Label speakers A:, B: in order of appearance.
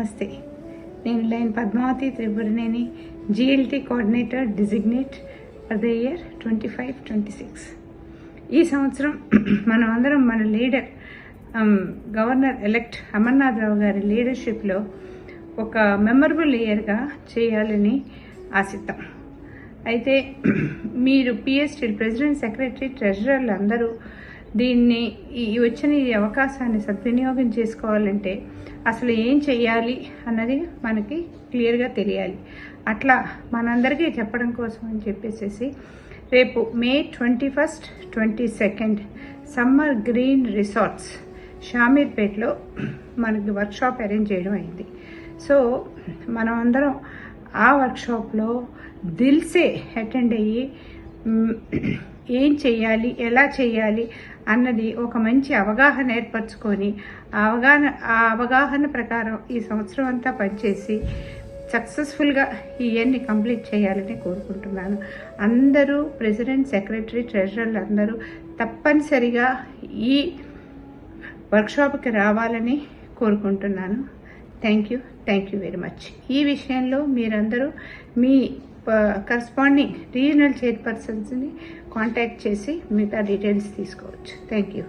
A: నమస్తే. నేను lion Padmavathi Tripuraneni, GLT coordinator designate for the year 25-26. ఈ సంవత్సరం మనం అందరం మన leader governor elect Amarnath Rao గారి లీడర్షిప్లో ఒక మెమరబుల్ ఇయర్గా చేయాలని ఆశిద్దాం. అయితే మీరు పిఎస్టీ ప్రెసిడెంట్, సెక్రటరీ, ట్రెజరర్లు అందరూ దీన్ని వచ్చిన ఈ అవకాశాన్ని సద్వినియోగం చేసుకోవాలంటే అసలు ఏం చెయ్యాలి అన్నది మనకి క్లియర్గా తెలియాలి. అట్లా మనందరికీ చెప్పడం కోసం అని చెప్పేసి రేపు May 21, 22 సమ్మర్ గ్రీన్ రిసార్ట్స్ షామీర్పేట్లో మనకి వర్క్షాప్ అరేంజ్ చేయడం అయింది. సో మనం అందరం ఆ వర్క్షాప్లో దిల్సే అటెండ్ అయ్యి ఏం చెయ్యాలి, ఎలా చెయ్యాలి అన్నది ఒక మంచి అవగాహన ఏర్పరచుకొని ఆ అవగాహన ప్రకారం ఈ సంవత్సరం అంతా పనిచేసి సక్సెస్ఫుల్గా ఈ ఇయర్ని కంప్లీట్ చేయాలని కోరుకుంటున్నాను. అందరూ ప్రెసిడెంట్, సెక్రటరీ, ట్రెజరర్లు అందరూ తప్పనిసరిగా ఈ వర్క్షాప్కి రావాలని కోరుకుంటున్నాను. Thank you very much. ఈ విషయంలో మీరందరూ మీ కరస్పాండింగ్ రీజనల్ చైర్పర్సన్స్ని కాంటాక్ట్ చేసి మిగతా డీటెయిల్స్ తీసుకోవచ్చు. Thank you.